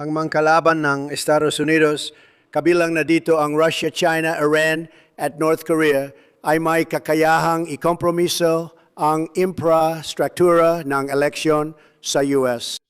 Ang mga kalaban ng Estados Unidos, kabilang na dito ang Russia, China, Iran at North Korea, ay may kakayahang ikompromiso ang infrastruktura ng eleksyon sa US.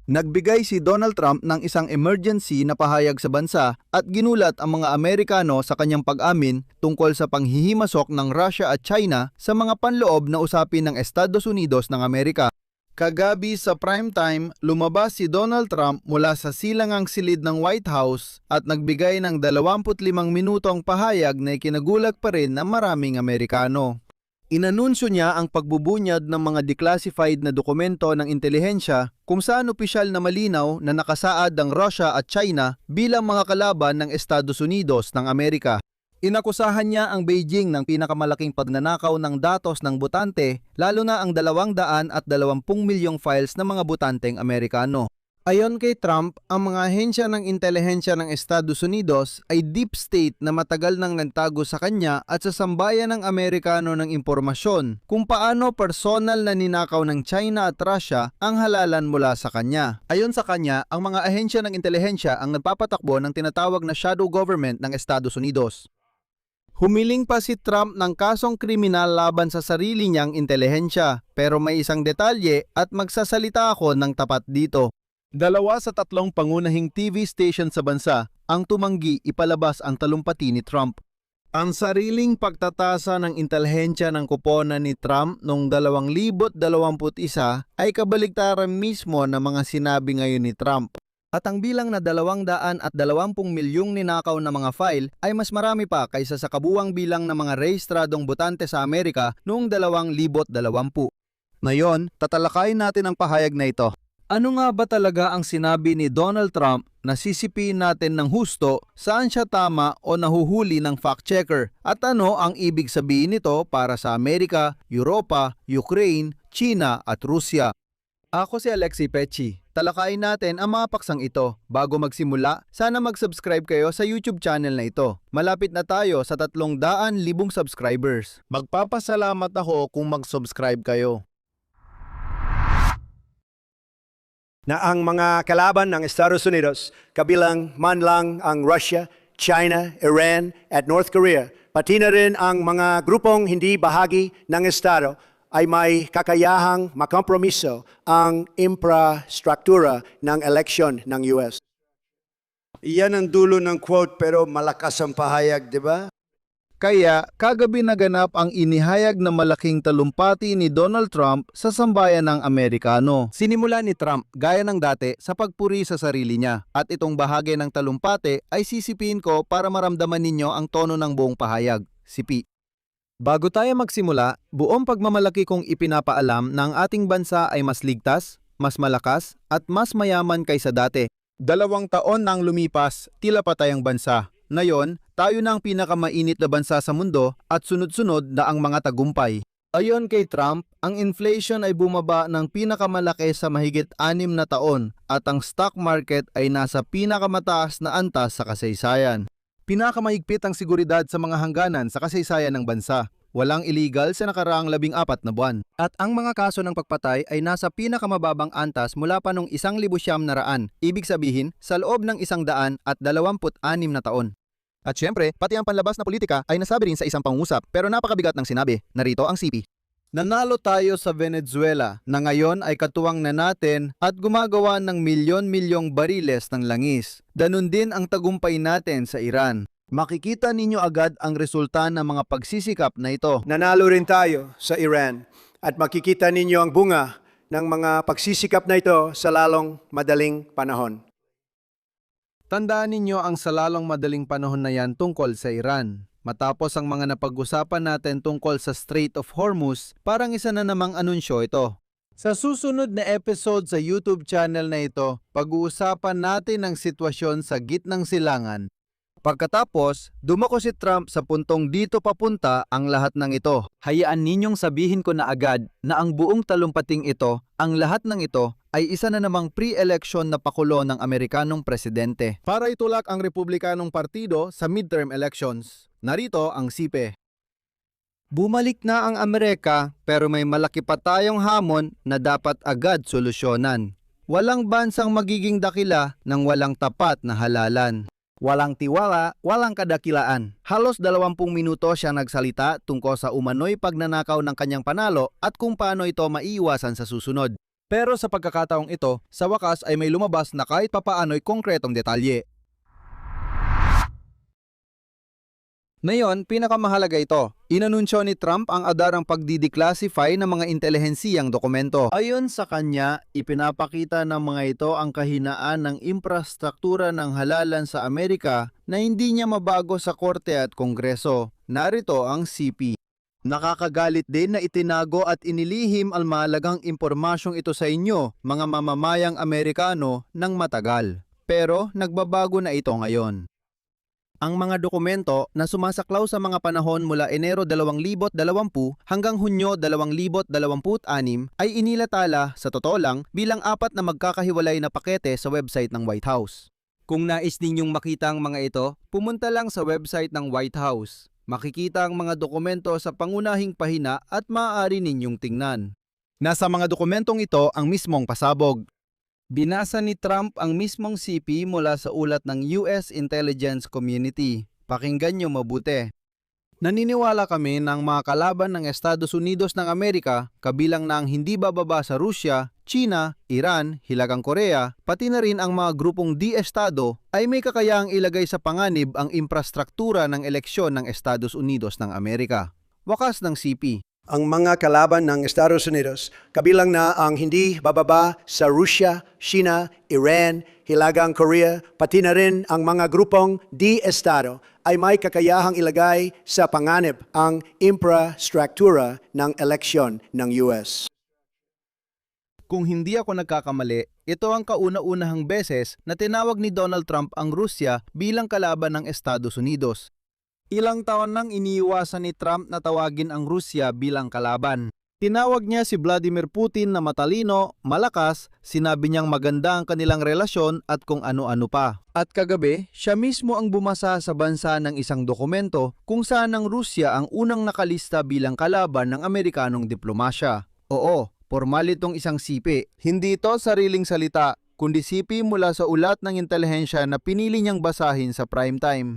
Nagbigay si Donald Trump ng isang emergency na pahayag sa bansa at ginulat ang mga Amerikano sa kanyang pag-amin tungkol sa panghihimasok ng Russia at China sa mga panloob na usapin ng Estados Unidos ng Amerika. Kagabi sa primetime, lumabas si Donald Trump mula sa silangang silid ng White House at nagbigay ng 25 minutong pahayag na ikinagulat pa rin ng maraming Amerikano. Inanunsyo niya ang pagbubunyag ng mga declassified na dokumento ng intelihensya kung saan opisyal na malinaw na nakasaad ang Russia at China bilang mga kalaban ng Estados Unidos ng Amerika. Inakusahan niya ang Beijing ng pinakamalaking pagnanakaw ng datos ng botante, lalo na ang 220 milyong files ng mga botanteng Amerikano. Ayon kay Trump, ang mga ahensya ng intelihensya ng Estados Unidos ay deep state na matagal nang nagtago sa kanya at sa sambayan ng Amerikano ng impormasyon kung paano personal na ninakaw ng China at Russia ang halalan mula sa kanya. Ayon sa kanya, ang mga ahensya ng intelihensya ang nagpapatakbo ng tinatawag na shadow government ng Estados Unidos. Humiling pa si Trump ng kasong kriminal laban sa sarili niyang intelihensya, pero may isang detalye at magsasalita ako ng tapat dito. 2 sa 3 pangunahing TV station sa bansa ang tumanggi ipalabas ang talumpati ni Trump. Ang sariling pagtatasa ng intelihensya ng koponan ni Trump noong 2021 ay kabaligtaran mismo ng mga sinabi ngayon ni Trump. At ang bilang na 220 milyong ninakaw na mga file ay mas marami pa kaysa sa kabuwang bilang ng mga rehistradong botante sa Amerika noong 2020. Ngayon, tatalakayin natin ang pahayag na ito. Ano nga ba talaga ang sinabi ni Donald Trump na sisipin natin ng husto, saan siya tama o nahuhuli ng fact-checker? At ano ang ibig sabihin nito para sa Amerika, Europa, Ukraine, China at Rusya? Ako si Alexi Pecci. Talakayin natin ang mga paksang ito. Bago magsimula, sana mag-subscribe kayo sa YouTube channel na ito. Malapit na tayo sa 300,000 subscribers. Magpapasalamat ako kung mag-subscribe kayo. Na ang mga kalaban ng Estados Unidos, kabilang man lang ang Russia, China, Iran at North Korea, pati na rin ang mga grupong hindi bahagi ng Estado, ay may kakayahang makompromiso ang infrastruktura ng eleksyon ng US. Iyan ang dulo ng quote pero malakas ang pahayag, di ba? Kaya, kagabi naganap ang inihayag na malaking talumpati ni Donald Trump sa sambayan ng Amerikano. Sinimula ni Trump, gaya ng dati, sa pagpuri sa sarili niya. At itong bahagi ng talumpati ay sisipin ko para maramdaman ninyo ang tono ng buong pahayag. Sipi. Bago tayo magsimula, buong pagmamalaki kong ipinapaalam na ang ating bansa ay mas ligtas, mas malakas, at mas mayaman kaysa dati. 2 taon nang lumipas, tila patay ang bansa. Ngayon, tayo na ang pinakamainit na bansa sa mundo at sunod-sunod na ang mga tagumpay. Ayon kay Trump, ang inflation ay bumaba ng pinakamalaki sa mahigit 6 na taon at ang stock market ay nasa pinakamataas na antas sa kasaysayan. Pinakamahigpit ang seguridad sa mga hangganan sa kasaysayan ng bansa. Walang illegal sa nakaraang 14 na buwan. At ang mga kaso ng pagpatay ay nasa pinakamababang antas mula pa noong 1900. Ibig sabihin, sa loob ng 126 na taon. At syempre, pati ang panlabas na politika ay nasabi rin sa isang pangusap pero napakabigat ng sinabi. Narito ang CP. Nanalo tayo sa Venezuela na ngayon ay katuwang na natin at gumagawa ng milyon-milyong bariles ng langis. Ganun din ang tagumpay natin sa Iran. Makikita ninyo agad ang resulta ng mga pagsisikap na ito. Nanalo rin tayo sa Iran at makikita ninyo ang bunga ng mga pagsisikap na ito sa lalong madaling panahon. Tandaan ninyo ang sa lalong madaling panahon na yan tungkol sa Iran. Matapos ang mga napag-usapan natin tungkol sa Strait of Hormuz, parang isa na namang anunsyo ito. Sa susunod na episode sa YouTube channel na ito, pag-uusapan natin ang sitwasyon sa gitnang silangan. Pagkatapos, dumako si Trump sa puntong dito papunta ang lahat ng ito. Hayaan ninyong sabihin ko na agad na ang buong talumpating ito, ang lahat ng ito, ay isa na namang pre-election na pakulo ng Amerikanong presidente. Para itulak ang Republikanong Partido sa midterm elections. Narito ang sipe. Bumalik na ang Amerika pero may malaki pa tayong hamon na dapat agad solusyonan. Walang bansang magiging dakila ng walang tapat na halalan. Walang tiwala, walang kadakilaan. Halos 20 minuto siya nagsalita tungkol sa umano'y pagnanakaw ng kanyang panalo at kung paano ito maiiwasan sa susunod. Pero sa pagkakataong ito, sa wakas ay may lumabas na kahit papaano'y konkretong detalye. Ngayon, pinakamahalaga ito. Inanunsyo ni Trump ang adarang pagdideclassify ng mga intelihensiyang dokumento. Ayon sa kanya, ipinapakita ng mga ito ang kahinaan ng infrastruktura ng halalan sa Amerika na hindi niya mabago sa korte at kongreso. Narito ang CP. Nakakagalit din na itinago at inilihim ang mahalagang impormasyong ito sa inyo, mga mamamayang Amerikano, ng matagal. Pero nagbabago na ito ngayon. Ang mga dokumento na sumasaklaw sa mga panahon mula Enero 2020 hanggang Hunyo 2026 ay inilatala, sa totoo lang, bilang 4 na magkakahiwalay na pakete sa website ng White House. Kung nais ninyong makita ang mga ito, pumunta lang sa website ng White House. Makikita ang mga dokumento sa pangunahing pahina at maaari ninyong tingnan. Nasa mga dokumentong ito ang mismong pasabog. Binasa ni Trump ang mismong CP mula sa ulat ng US Intelligence Community. Pakinggan niyo mabuti. Naniniwala kami na ang mga kalaban ng Estados Unidos ng Amerika, kabilang na ang hindi bababa sa Rusya, China, Iran, Hilagang Korea, pati na rin ang mga grupong di-estado, ay may kakayaang ilagay sa panganib ang infrastruktura ng eleksyon ng Estados Unidos ng Amerika. Wakas ng CP. Ang mga kalaban ng Estados Unidos, kabilang na ang hindi bababa sa Russia, China, Iran, Hilagang Korea, pati na rin ang mga grupong di-estado ay may kakayahang ilagay sa panganib ang infrastruktura ng eleksyon ng US. Kung hindi ako nagkakamali, ito ang kauna-unahang beses na tinawag ni Donald Trump ang Rusya bilang kalaban ng Estados Unidos. Ilang taon nang iniiwasan ni Trump na tawagin ang Rusya bilang kalaban. Tinawag niya si Vladimir Putin na matalino, malakas, sinabi niyang maganda ang kanilang relasyon at kung ano-ano pa. At kagabi, siya mismo ang bumasa sa bansa ng isang dokumento kung saan ang Rusya ang unang nakalista bilang kalaban ng Amerikanong diplomasya. Oo, formal itong isang sipi. Hindi ito sariling salita, kundi sipi mula sa ulat ng intelihensya na pinili niyang basahin sa prime time.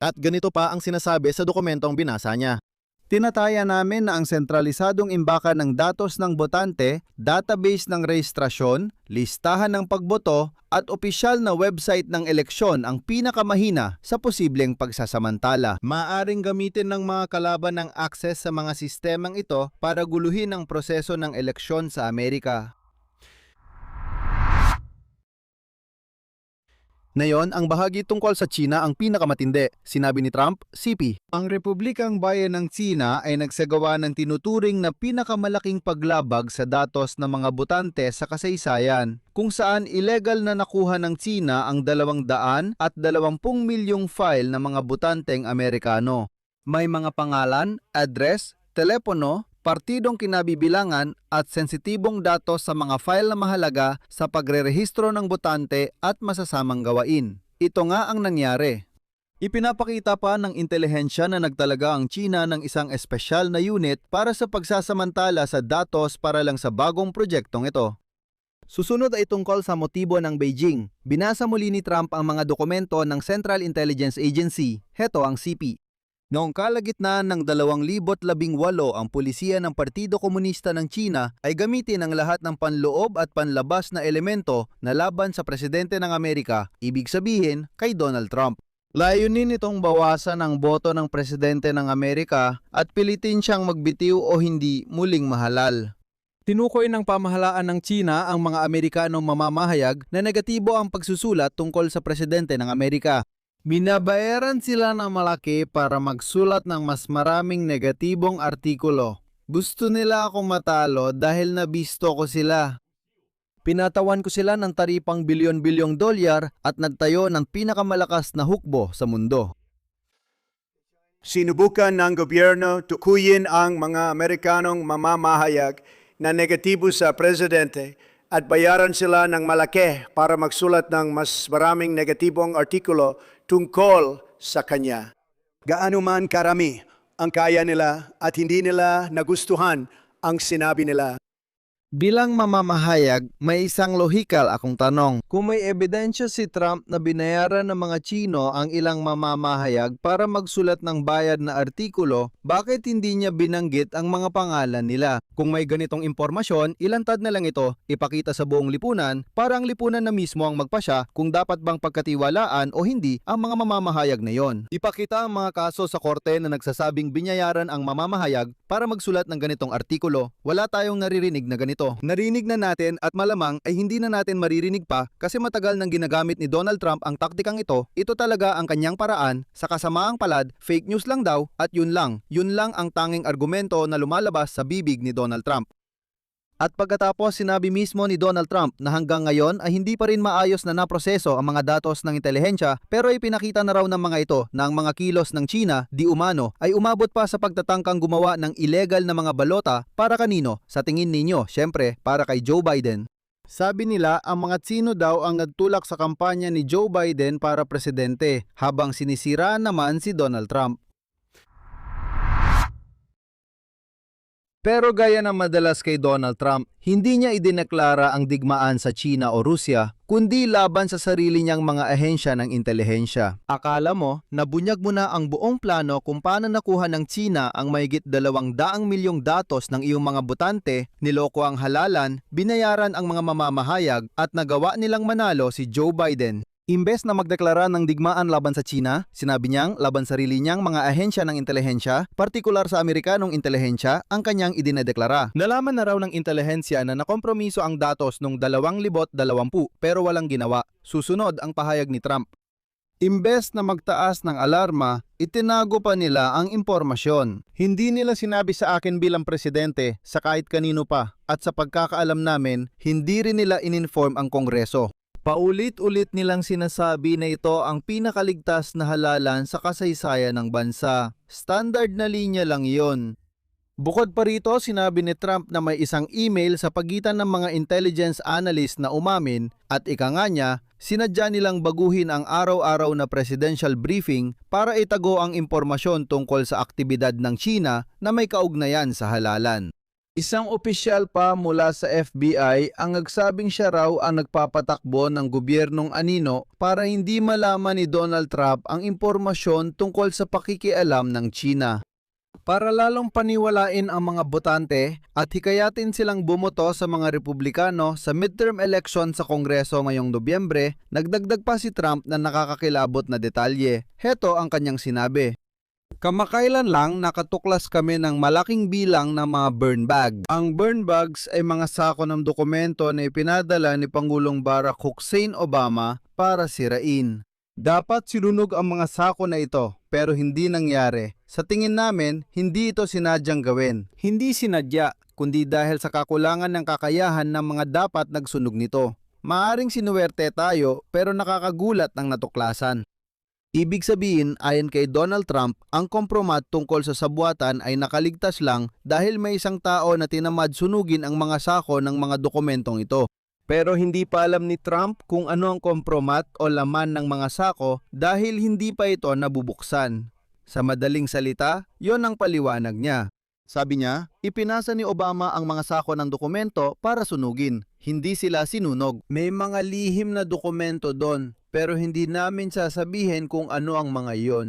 At ganito pa ang sinasabi sa dokumentong binasa niya. Tinataya namin na ang sentralisadong imbakan ng datos ng botante, database ng rehistrasyon, listahan ng pagboto at opisyal na website ng eleksyon ang pinakamahina sa posibleng pagsasamantala. Maaring gamitin ng mga kalaban ng access sa mga sistemang ito para guluhin ang proseso ng eleksyon sa Amerika. Ngayon, ang bahagi tungkol sa China ang pinakamatindi, sinabi ni Trump, CP. Ang Republikang Bayan ng China ay nagsagawa ng tinuturing na pinakamalaking paglabag sa datos ng mga botante sa kasaysayan, kung saan illegal na nakuha ng China ang 220 milyong file ng mga botanteng Amerikano. May mga pangalan, address, telepono, partidong kinabibilangan at sensitibong datos sa mga file na mahalaga sa pagrerehistro ng botante at masasamang gawain. Ito nga ang nangyari. Ipinapakita pa ng intelihensya na nagtalaga ang China ng isang espesyal na unit para sa pagsasamantala sa datos para lang sa bagong proyektong ito. Susunod ay tungkol sa motibo ng Beijing. Binasa muli ni Trump ang mga dokumento ng Central Intelligence Agency. Heto ang CP. Noong kalagitnaan ng 2018 ang pulisiya ng Partido Komunista ng China ay gamitin ang lahat ng panloob at panlabas na elemento na laban sa presidente ng Amerika, ibig sabihin kay Donald Trump. Layunin itong bawasan ang boto ng presidente ng Amerika at pilitin siyang magbitiw o hindi muling mahalal. Tinukoy ng pamahalaan ng China ang mga Amerikanong mamamahayag na negatibo ang pagsusulat tungkol sa presidente ng Amerika. Binabayaran sila ng malaki para magsulat ng mas maraming negatibong artikulo. Gusto nila akong matalo dahil nabisto ko sila. Pinatawan ko sila ng taripang bilyon-bilyong dolyar at nagtayo ng pinakamalakas na hukbo sa mundo. Sinubukan ng gobyerno tukuyin ang mga Amerikanong mamamahayag na negatibo sa presidente at bayaran sila ng malaki para magsulat ng mas maraming negatibong artikulo tungkol sa kanya. Gaano man karami ang kaya nila at hindi nila nagustuhan ang sinabi nila. Bilang mamamahayag, may isang lohikal akong tanong. Kung may ebidensya si Trump na binayaran ng mga Chino ang ilang mamamahayag para magsulat ng bayad na artikulo, bakit hindi niya binanggit ang mga pangalan nila? Kung may ganitong impormasyon, ilantad na lang ito, ipakita sa buong lipunan para ang lipunan na mismo ang magpasya kung dapat bang pagkatiwalaan o hindi ang mga mamamahayag na yon. Ipakita ang mga kaso sa korte na nagsasabing binayaran ang mamamahayag para magsulat ng ganitong artikulo. Wala tayong naririnig na ganito. Narinig na natin at malamang ay hindi na natin maririnig pa kasi matagal nang ginagamit ni Donald Trump ang taktikang ito. Ito talaga ang kanyang paraan, sa kasamaang palad, fake news lang daw at yun lang. Yun lang ang tanging argumento na lumalabas sa bibig ni Donald Trump. At pagkatapos sinabi mismo ni Donald Trump na hanggang ngayon ay hindi pa rin maayos na naproseso ang mga datos ng intelihensya pero ipinakita na raw ng mga ito na ang mga kilos ng China di umano ay umabot pa sa pagtatangkang gumawa ng illegal na mga balota para kanino? Sa tingin ninyo, syempre para kay Joe Biden. Sabi nila ang mga Tsino daw ang nagtulak sa kampanya ni Joe Biden para presidente habang sinisiraan naman si Donald Trump. Pero gaya ng madalas kay Donald Trump, hindi niya idineklara ang digmaan sa China o Rusya, kundi laban sa sarili niyang mga ahensya ng intelihensya. Akala mo, nabunyag mo na ang buong plano kung paano nakuha ng China ang mahigit 200 milyong datos ng iyong mga botante, niloko ang halalan, binayaran ang mga mamamahayag at nagawa nilang manalo si Joe Biden. Imbes na magdeklara ng digmaan laban sa China, sinabi niyang laban sarili niyang mga ahensya ng intelihensya, partikular sa Amerikanong intelihensya, ang kanyang idinedeklara. Nalaman na raw ng intelihensya na nakompromiso ang datos noong 2020 pero walang ginawa. Susunod ang pahayag ni Trump. Imbes na magtaas ng alarma, itinago pa nila ang impormasyon. Hindi nila sinabi sa akin bilang presidente sa kahit kanino pa at sa pagkakaalam namin, hindi rin nila ininform ang Kongreso. Paulit-ulit nilang sinasabi na ito ang pinakaligtas na halalan sa kasaysayan ng bansa. Standard na linya lang iyon. Bukod pa rito, sinabi ni Trump na may isang email sa pagitan ng mga intelligence analyst na umamin at ika nga niya, sinadya nilang baguhin ang araw-araw na presidential briefing para itago ang impormasyon tungkol sa aktibidad ng China na may kaugnayan sa halalan. Isang opisyal pa mula sa FBI ang nagsabing siya raw ang nagpapatakbo ng gobyernong anino para hindi malaman ni Donald Trump ang impormasyon tungkol sa pakikialam ng China. Para lalong paniwalain ang mga botante at hikayatin silang bumoto sa mga Republikano sa midterm election sa Kongreso ngayong Nobyembre, nagdagdag pa si Trump na nakakakilabot na detalye. Heto ang kanyang sinabi. Kamakailan lang nakatuklas kami ng malaking bilang ng mga burn bag. Ang burn bags ay mga sako ng dokumento na ipinadala ni Pangulong Barack Hussein Obama para sirain. Dapat sinunog ang mga sako na ito pero hindi nangyari. Sa tingin namin, hindi ito sinadyang gawin. Hindi sinadya, kundi dahil sa kakulangan ng kakayahan ng mga dapat nagsunog nito. Maaring sinuwerte tayo pero nakakagulat ng natuklasan. Ibig sabihin, ayon kay Donald Trump, ang kompromat tungkol sa sabuatan ay nakaligtas lang dahil may isang tao na tinamad sunugin ang mga sako ng mga dokumentong ito. Pero hindi pa alam ni Trump kung ano ang kompromat o laman ng mga sako dahil hindi pa ito nabubuksan. Sa madaling salita, yon ang paliwanag niya. Sabi niya, ipinasa ni Obama ang mga sako ng dokumento para sunugin. Hindi sila sinunog. May mga lihim na dokumento doon, pero hindi namin sasabihin kung ano ang mga iyon.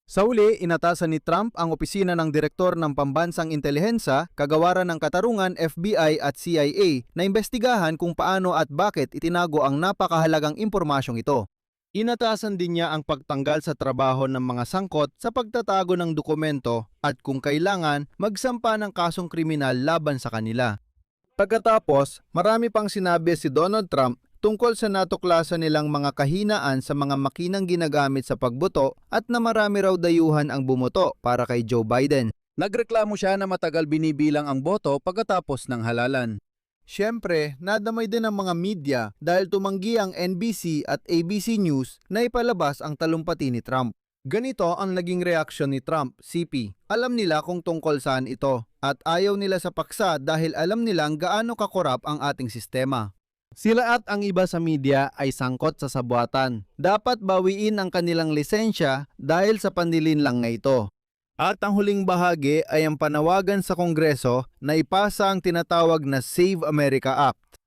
Sa uli, inatasan ni Trump ang opisina ng Direktor ng Pambansang Intelihensya, Kagawaran ng Katarungan, FBI at CIA na imbestigahan kung paano at bakit itinago ang napakahalagang impormasyong ito. Inatasan din niya ang pagtanggal sa trabaho ng mga sangkot sa pagtatago ng dokumento at kung kailangan, magsampa ng kasong kriminal laban sa kanila. Pagkatapos, marami pang sinabi si Donald Trump tungkol sa natuklasan nilang mga kahinaan sa mga makinang ginagamit sa pagboto at na marami raw dayuhan ang bumoto para kay Joe Biden. Nagreklamo siya na matagal binibilang ang boto pagkatapos ng halalan. Siyempre, nadamay din ang mga media dahil tumanggi ang NBC at ABC News na ipalabas ang talumpati ni Trump. Ganito ang naging reaksyon ni Trump, CP. Alam nila kung tungkol saan ito at ayaw nila sa paksa dahil alam nilang gaano kakorap ang ating sistema. Sila at ang iba sa media ay sangkot sa sabuatan. Dapat bawiin ang kanilang lisensya dahil sa panlilin lang na ito. At ang huling bahagi ay ang panawagan sa Kongreso na ipasa ang tinatawag na Save America Act.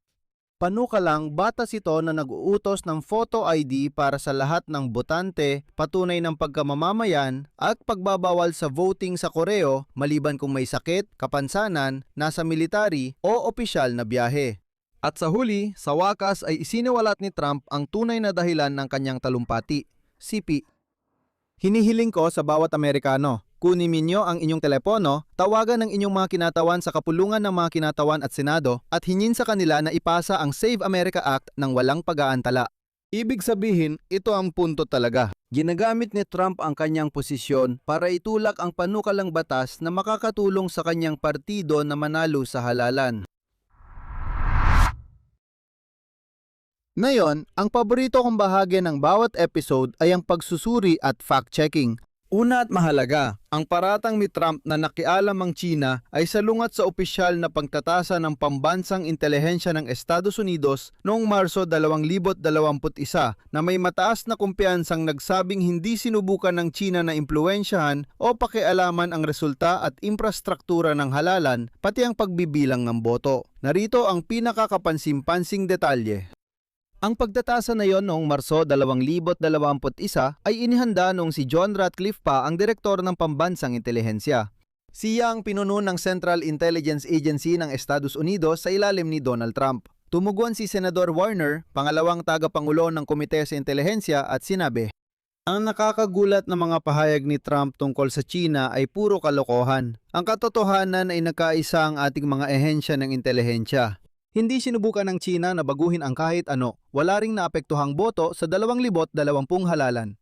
Panukalang batas ito na nag-uutos ng photo ID para sa lahat ng botante, patunay ng pagkamamamayan at pagbabawal sa voting sa koreo maliban kung may sakit, kapansanan, nasa military o opisyal na biyahe. At sa huli, sa wakas ay isiniwalat ni Trump ang tunay na dahilan ng kanyang talumpati, CP. Hinihiling ko sa bawat Amerikano, kunin ninyo ang inyong telepono, tawagan ang inyong mga kinatawan sa kapulungan ng mga kinatawan at Senado at hingin sa kanila na ipasa ang Save America Act ng walang pag-aantala. Ibig sabihin, ito ang punto talaga. Ginagamit ni Trump ang kanyang posisyon para itulak ang panukalang batas na makakatulong sa kanyang partido na manalo sa halalan. Ngayon, ang paborito kong bahagi ng bawat episode ay ang pagsusuri at fact-checking. Una at mahalaga, ang paratang ni Trump na nakialam ang China ay salungat sa opisyal na pagtatasa ng pambansang intelihensya ng Estados Unidos noong Marso 2021 na may mataas na kumpiyansang nagsabing hindi sinubukan ng China na impluwensyahan o pakialaman ang resulta at infrastruktura ng halalan pati ang pagbibilang ng boto. Narito ang pinakakapansin-pansing detalye. Ang pagtatasa na yon noong Marso 2021 ay inihanda noong si John Ratcliffe pa ang direktor ng pambansang intelihensya. Siya ang pinuno ng Central Intelligence Agency ng Estados Unidos sa ilalim ni Donald Trump. Tumugon si Senador Warner, pangalawang tagapangulo ng Komite sa Intelihensya at sinabi, "Ang nakakagulat na mga pahayag ni Trump tungkol sa China ay puro kalokohan. Ang katotohanan ay nagkaisa ang ating mga ehensya ng intelihensya. Hindi sinubukan ng China na baguhin ang kahit ano, wala ring naapektuhang boto sa 2020 halalan."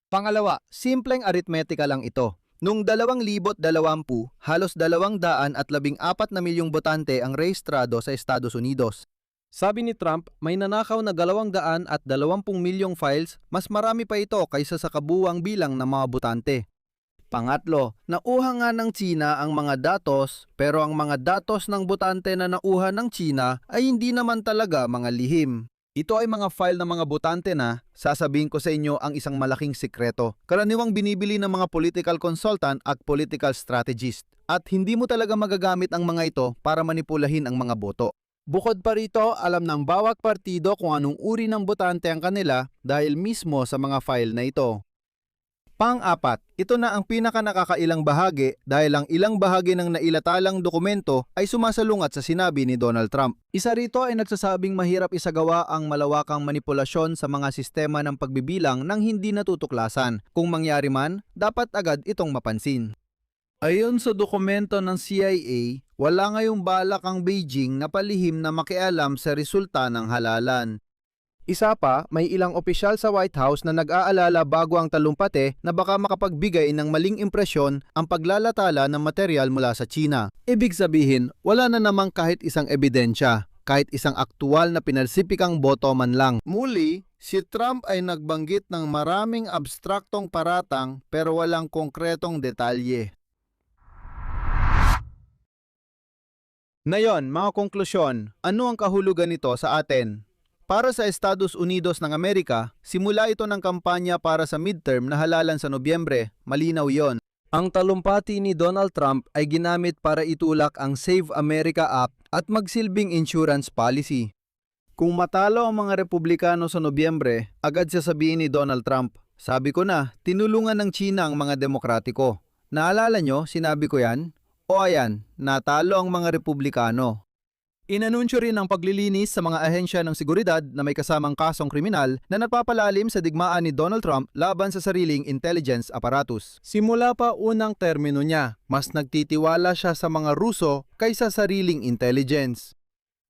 Pangalawa, simpleng aritmetika lang ito. Noong 2020, halos 214 na milyong botante ang rehistrado sa Estados Unidos. Sabi ni Trump, may nanakaw na 220 milyong files, mas marami pa ito kaysa sa kabuuang bilang ng mga botante. Pangatlo, nauha nga ng China ang mga datos, pero ang mga datos ng botante na nauha ng China ay hindi naman talaga mga lihim. Ito ay mga file ng mga botante na, sasabihin ko sa inyo ang isang malaking sikreto. Karaniwang binibili ng mga political consultant at political strategist. At hindi mo talaga magagamit ang mga ito para manipulahin ang mga boto. Bukod pa rito, alam ng bawat partido kung anong uri ng botante ang kanila dahil mismo sa mga file na ito. Pang-apat, ito na ang pinaka-nakakailang bahagi dahil ang ilang bahagi ng nailatalang dokumento ay sumasalungat sa sinabi ni Donald Trump. Isa rito ay nagsasabing mahirap isagawa ang malawakang manipulasyon sa mga sistema ng pagbibilang nang hindi natutuklasan. Kung mangyari man, dapat agad itong mapansin. Ayon sa dokumento ng CIA, wala ngayong balak ang Beijing na palihim na makialam sa resulta ng halalan. Isa pa, may ilang opisyal sa White House na nag-aalala bago ang talumpate na baka makapagbigay ng maling impresyon ang paglalatala ng material mula sa China. Ibig sabihin, wala na namang kahit isang ebidensya, kahit isang aktual na pinalsipikang boto man lang. Muli, si Trump ay nagbanggit ng maraming abstraktong paratang pero walang konkretong detalye. Ngayon, mga konklusyon, ano ang kahulugan nito sa atin? Para sa Estados Unidos ng Amerika, simula ito ng kampanya para sa midterm na halalan sa Nobyembre, malinaw yon. Ang talumpati ni Donald Trump ay ginamit para itulak ang Save America Act at magsilbing insurance policy. Kung matalo ang mga Republikano sa Nobyembre, agad sasabihin ni Donald Trump, "Sabi ko na, tinulungan ng China ang mga Demokratiko." Naalala nyo, sinabi ko yan? O ayan, natalo ang mga Republikano. Inanunsyo rin ang paglilinis sa mga ahensya ng seguridad na may kasamang kasong kriminal na napapalalim sa digmaan ni Donald Trump laban sa sariling intelligence apparatus. Simula pa unang termino niya, mas nagtitiwala siya sa mga Ruso kaysa sariling intelligence.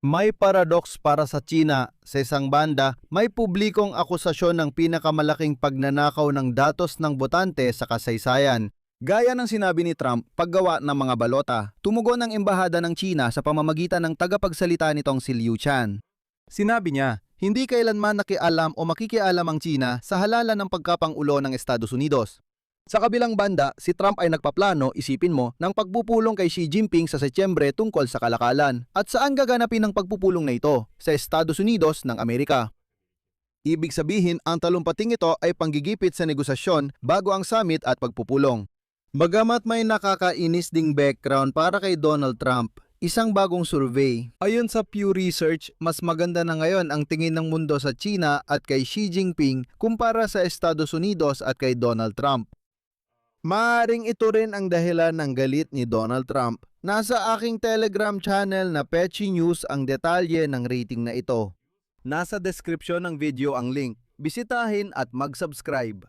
May paradox para sa China. Sa isang banda, may publikong akusasyon ng pinakamalaking pagnanakaw ng datos ng botante sa kasaysayan. Gaya ng sinabi ni Trump, paggawa ng mga balota, tumugon ang embahada ng China sa pamamagitan ng tagapagsalita nitong si Liu Chan. Sinabi niya, hindi kailanman nakialam o makikialam ang China sa halalan ng pagkapangulo ng Estados Unidos. Sa kabilang banda, si Trump ay nagpaplano, isipin mo, ng pagpupulong kay Xi Jinping sa Setyembre tungkol sa kalakalan. At saan gaganapin ang pagpupulong na ito? Sa Estados Unidos ng Amerika. Ibig sabihin, ang talumpating ito ay panggigipit sa negosasyon bago ang summit at pagpupulong. Bagamat may nakakainis ding background para kay Donald Trump, isang bagong survey. Ayon sa Pew Research, mas maganda na ngayon ang tingin ng mundo sa China at kay Xi Jinping kumpara sa Estados Unidos at kay Donald Trump. Maaring ito rin ang dahilan ng galit ni Donald Trump. Nasa aking Telegram channel na Pechi News ang detalye ng rating na ito. Nasa description ng video ang link. Bisitahin at mag-subscribe.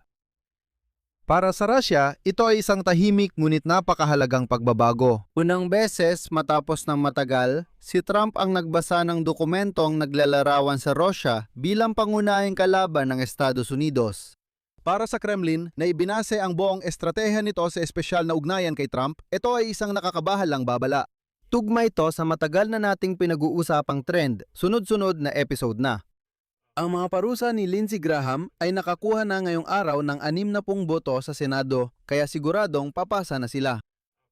Para sa Russia, ito ay isang tahimik ngunit napakahalagang pagbabago. Unang beses matapos ng matagal, si Trump ang nagbasa ng dokumentong naglalarawan sa Russia bilang pangunahing kalaban ng Estados Unidos. Para sa Kremlin, na ibinase ang buong estratehiya nito sa espesyal na ugnayan kay Trump, ito ay isang nakakabahalang babala. Tugma ito sa matagal na nating pinag-uusapang trend, sunod-sunod na episode na. Ang mga parusa ni Lindsey Graham ay nakakuha na ngayong araw ng 60 boto sa Senado, kaya siguradong papasa na sila.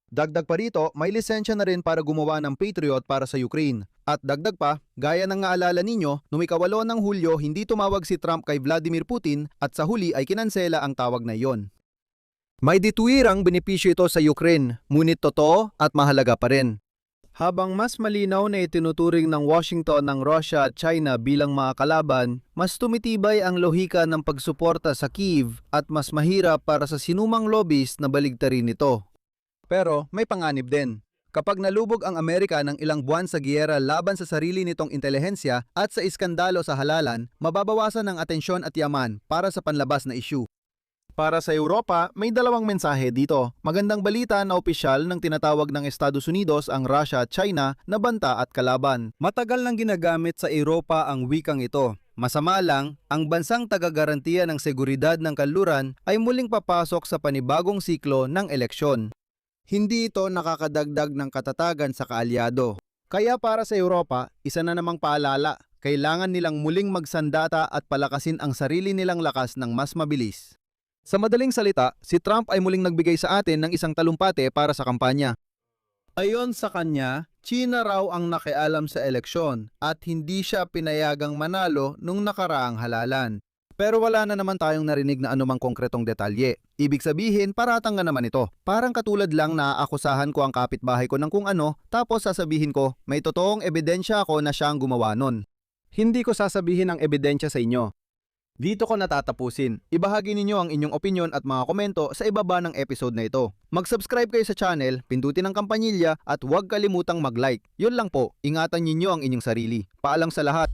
Dagdag pa rito, may lisensya na rin para gumawa ng Patriot para sa Ukraine. At dagdag pa, gaya ng naalala ninyo, noong ika-8 ng Hulyo hindi tumawag si Trump kay Vladimir Putin at sa huli ay kinansela ang tawag na iyon. May dituwirang benepisyo ito sa Ukraine, ngunit totoo at mahalaga pa rin. Habang mas malinaw na itinuturing ng Washington ng Russia at China bilang mga kalaban, mas tumitibay ang lohika ng pagsuporta sa Kyiv at mas mahirap para sa sinumang lobbyist na baligtarin ito. Pero may panganib din. Kapag nalubog ang Amerika ng ilang buwan sa giyera laban sa sarili nitong intelihensya at sa iskandalo sa halalan, mababawasan ang atensyon at yaman para sa panlabas na issue. Para sa Europa, may dalawang mensahe dito. Magandang balita na opisyal ng tinatawag ng Estados Unidos ang Russia at China na banta at kalaban. Matagal nang ginagamit sa Europa ang wikang ito. Masama lang, ang bansang taga-garantiya ng seguridad ng kanluran ay muling papasok sa panibagong siklo ng eleksyon. Hindi ito nakakadagdag ng katatagan sa kaalyado. Kaya para sa Europa, isa na namang paalala, kailangan nilang muling magsandata at palakasin ang sarili nilang lakas ng mas mabilis. Sa madaling salita, si Trump ay muling nagbigay sa atin ng isang talumpate para sa kampanya. Ayon sa kanya, China raw ang nakialam sa eleksyon at hindi siya pinayagang manalo nung nakaraang halalan. Pero wala na naman tayong narinig na anumang konkretong detalye. Ibig sabihin, paratang nga naman ito. Parang katulad lang na aakusahan ko ang kapitbahay ko ng kung ano, tapos sasabihin ko, may totoong ebidensya ako na siya ang gumawa nun. Hindi ko sasabihin ang ebidensya sa inyo. Dito ko natatapusin. Ibahagi ninyo ang inyong opinyon at mga komento sa ibaba ng episode na ito. Mag-subscribe kayo sa channel, pindutin ang kampanilya at huwag kalimutang mag-like. Yun lang po, ingatan ninyo ang inyong sarili. Paalam sa lahat.